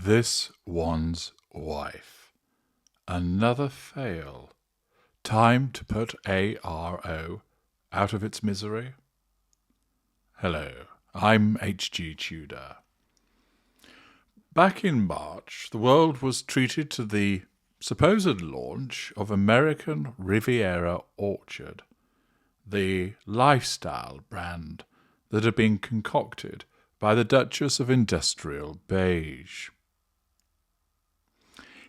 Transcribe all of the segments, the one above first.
This one's wife. Another fail. Time to put ARO out of its misery. Hello, I'm H.G. Tudor. Back in March, the world was treated to the supposed launch of American Riviera Orchard, the lifestyle brand that had been concocted by the Duchess of Industrial Beige.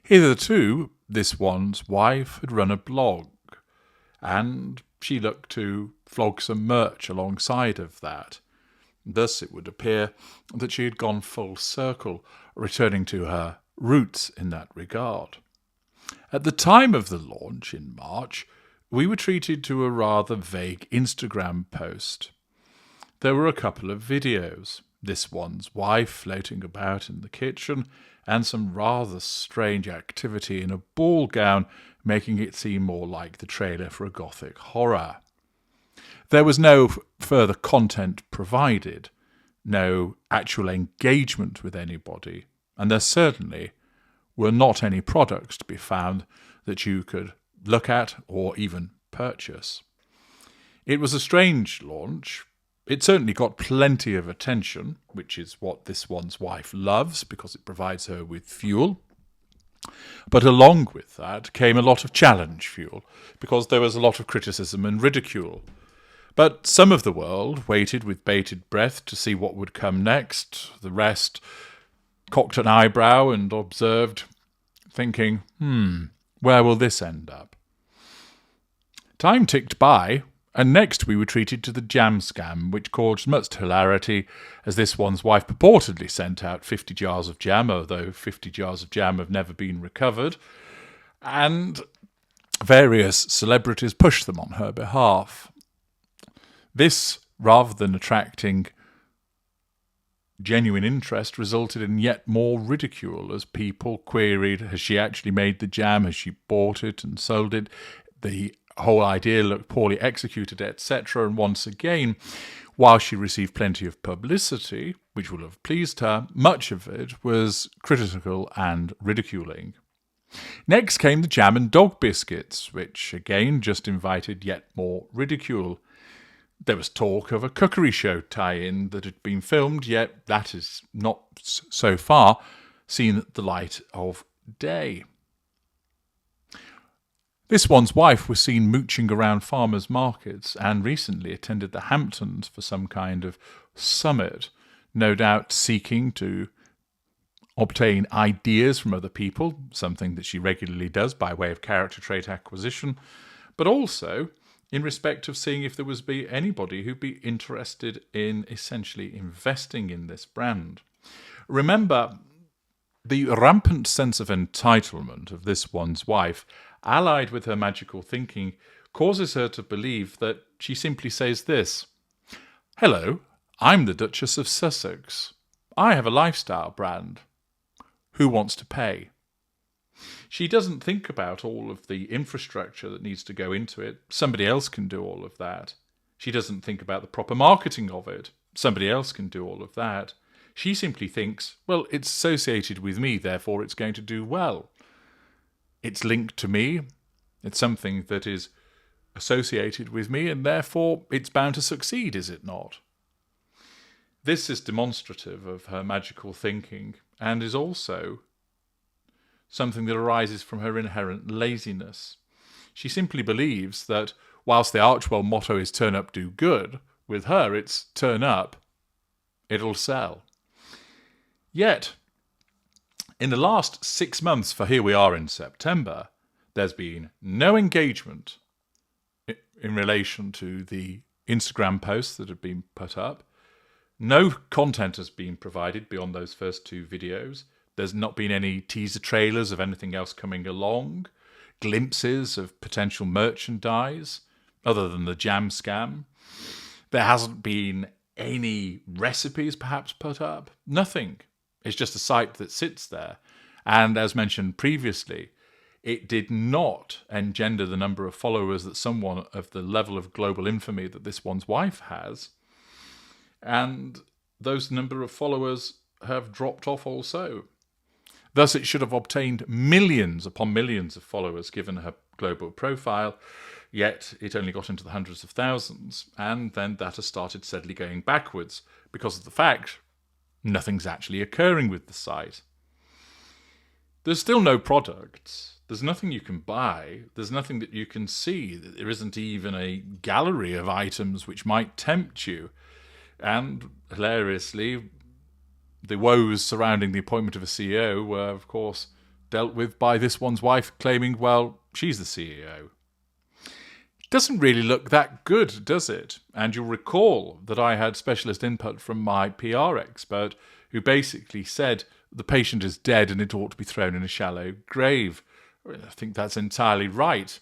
Hitherto, this one's wife had run a blog, and she looked to flog some merch alongside of that. Thus it would appear that she had gone full circle, returning to her roots in that regard. At the time of the launch in March, we were treated to a rather vague Instagram post. There were a couple of videos, this one's wife floating about in the kitchen, and some rather strange activity in a ball gown, making it seem more like the trailer for a gothic horror. There was no further content provided, no actual engagement with anybody, and there certainly were not any products to be found that you could look at or even purchase. It was a strange launch. It certainly got plenty of attention, which is what this one's wife loves because it provides her with fuel. But along with that came a lot of challenge fuel because there was a lot of criticism and ridicule. But some of the world waited with bated breath to see what would come next. The rest cocked an eyebrow and observed, thinking, where will this end up? Time ticked by, and next we were treated to the jam scam, which caused much hilarity, as this one's wife purportedly sent out 50 jars of jam, although 50 jars of jam have never been recovered, and various celebrities pushed them on her behalf. This, rather than attracting genuine interest, resulted in yet more ridicule as people queried, has she actually made the jam, has she bought it and sold it, the whole idea looked poorly executed, etc. And once again, while she received plenty of publicity, which would have pleased her, much of it was critical and ridiculing. Next came the jam and dog biscuits, which again just invited yet more ridicule. There was talk of a cookery show tie-in that had been filmed, yet that is not so far seen the light of day. This one's wife was seen mooching around farmers' markets and recently attended the Hamptons for some kind of summit, no doubt seeking to obtain ideas from other people, something that she regularly does by way of character trait acquisition, but also in respect of seeing if there was anybody who'd be interested in essentially investing in this brand. Remember, the rampant sense of entitlement of this one's wife, allied with her magical thinking, causes her to believe that she simply says this: "Hello, I'm the Duchess of Sussex. I have a lifestyle brand. Who wants to pay?" She doesn't think about all of the infrastructure that needs to go into it. Somebody else can do all of that. She doesn't think about the proper marketing of it. Somebody else can do all of that. She simply thinks, well, it's associated with me, therefore it's going to do well. It's linked to me. It's something that is associated with me, and therefore it's bound to succeed, is it not? This is demonstrative of her magical thinking, and is also something that arises from her inherent laziness. She simply believes that whilst the Archwell motto is turn up, do good, with her it's turn up, it'll sell. Yet, in the last 6 months, for here we are in September, there's been no engagement in relation to the Instagram posts that have been put up. No content has been provided beyond those first 2 videos. There's not been any teaser trailers of anything else coming along, glimpses of potential merchandise, other than the jam scam. There hasn't been any recipes perhaps put up. Nothing. It's just a site that sits there. And as mentioned previously, it did not engender the number of followers that someone of the level of global infamy that this one's wife has. And those number of followers have dropped off also. Thus, it should have obtained millions upon millions of followers given her global profile, yet it only got into the hundreds of thousands, and then that has started steadily going backwards because of the fact nothing's actually occurring with the site. There's still no products. There's nothing you can buy. There's nothing that you can see. There isn't even a gallery of items which might tempt you. And hilariously, the woes surrounding the appointment of a CEO were, of course, dealt with by this one's wife claiming, well, she's the CEO. It doesn't really look that good, does it? And you'll recall that I had specialist input from my PR expert who basically said the patient is dead and it ought to be thrown in a shallow grave. I think that's entirely right.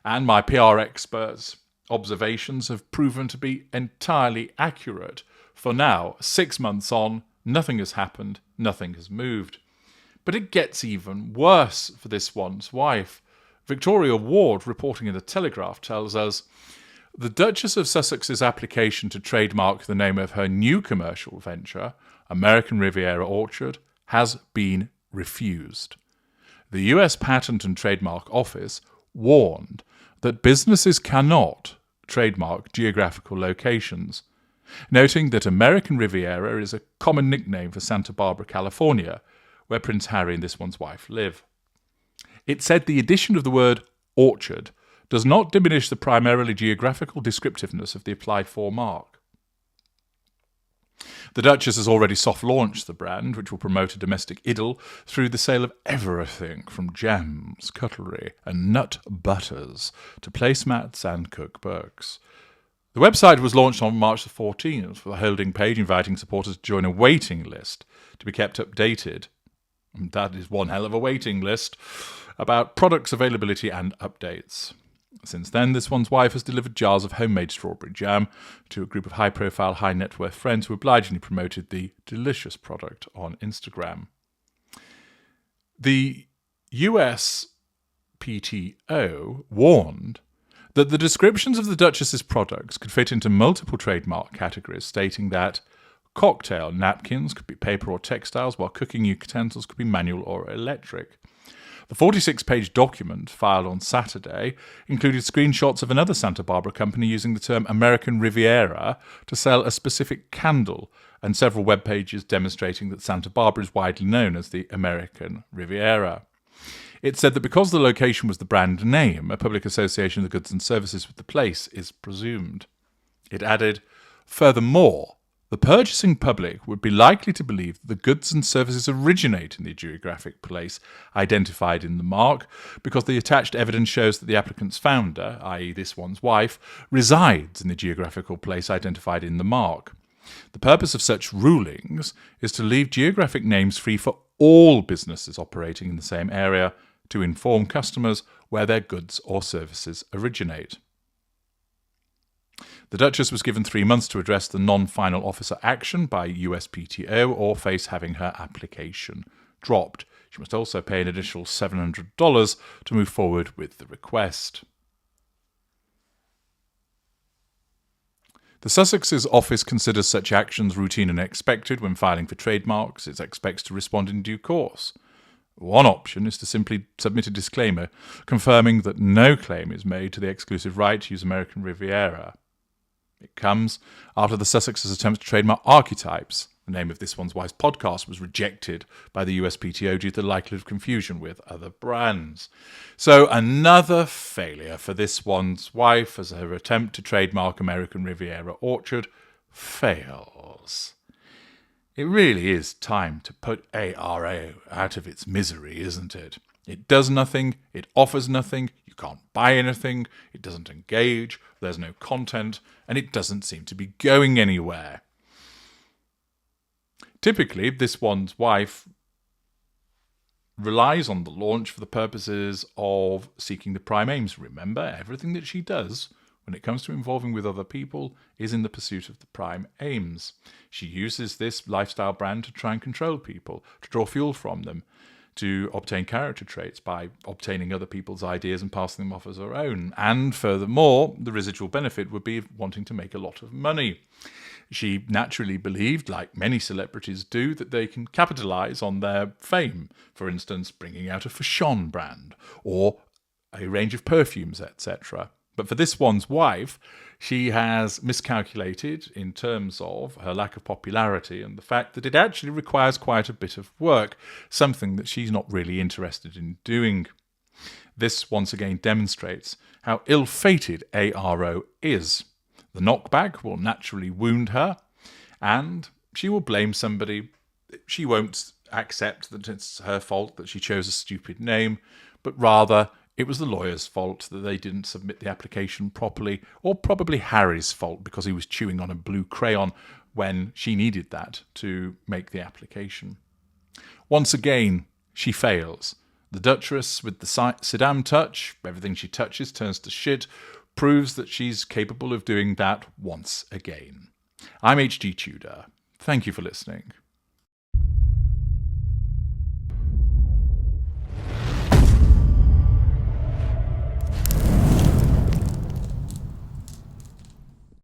And my PR expert's observations have proven to be entirely accurate. For now, 6 months on, nothing has happened, nothing has moved. But it gets even worse for this one's wife. Victoria Ward, reporting in the Telegraph, tells us the Duchess of Sussex's application to trademark the name of her new commercial venture, American Riviera Orchard, has been refused. The US Patent and Trademark Office warned that businesses cannot trademark geographical locations, noting that American Riviera is a common nickname for Santa Barbara, California, where Prince Harry and this one's wife live. It said the addition of the word orchard does not diminish the primarily geographical descriptiveness of the applied for mark. The Duchess has already soft-launched the brand, which will promote a domestic idyll through the sale of everything from jams, cutlery, and nut butters to placemats and cookbooks. The website was launched on March the 14th with a holding page inviting supporters to join a waiting list to be kept updated. And that is one hell of a waiting list about products availability and updates. Since then, this one's wife has delivered jars of homemade strawberry jam to a group of high-profile, high-net-worth friends who obligingly promoted the delicious product on Instagram. The USPTO warned that the descriptions of the Duchess's products could fit into multiple trademark categories, stating that cocktail napkins could be paper or textiles, while cooking utensils could be manual or electric. The 46-page document, filed on Saturday, included screenshots of another Santa Barbara company using the term American Riviera to sell a specific candle, and several web pages demonstrating that Santa Barbara is widely known as the American Riviera. It said that because the location was the brand name, a public association of the goods and services with the place is presumed. It added, furthermore, the purchasing public would be likely to believe that the goods and services originate in the geographic place identified in the mark, because the attached evidence shows that the applicant's founder, i.e. this one's wife, resides in the geographical place identified in the mark. The purpose of such rulings is to leave geographic names free for all businesses operating in the same area to inform customers where their goods or services originate. The Duchess was given 3 months to address the non-final officer action by USPTO or face having her application dropped. She must also pay an additional $700 to move forward with the request. The Sussex's office considers such actions routine and expected when filing for trademarks. It expects to respond in due course. One option is to simply submit a disclaimer confirming that no claim is made to the exclusive right to use American Riviera. It comes after the Sussex's attempts to trademark archetypes. The name of this one's wife's podcast was rejected by the USPTO due to the likelihood of confusion with other brands. So another failure for this one's wife as her attempt to trademark American Riviera Orchard fails. It really is time to put ARO out of its misery, isn't it? It does nothing, it offers nothing, you can't buy anything, it doesn't engage, there's no content, and it doesn't seem to be going anywhere. Typically, this one's wife relies on the launch for the purposes of seeking the prime aims. Remember, everything that she does when it comes to involving with other people is in the pursuit of the prime aims. She uses this lifestyle brand to try and control people, to draw fuel from them, to obtain character traits by obtaining other people's ideas and passing them off as her own. And furthermore, the residual benefit would be wanting to make a lot of money. She naturally believed, like many celebrities do, that they can capitalise on their fame. For instance, bringing out a Fashion brand or a range of perfumes, etc. But for this one's wife, she has miscalculated in terms of her lack of popularity and the fact that it actually requires quite a bit of work, something that she's not really interested in doing. This once again demonstrates how ill-fated ARO is. The knockback will naturally wound her, and she will blame somebody. She won't accept that it's her fault that she chose a stupid name, but rather it was the lawyer's fault that they didn't submit the application properly, or probably Harry's fault because he was chewing on a blue crayon when she needed that to make the application. Once again, she fails. The Duchess with the Saddam touch, everything she touches turns to shit, proves that she's capable of doing that once again. I'm H.G. Tudor. Thank you for listening.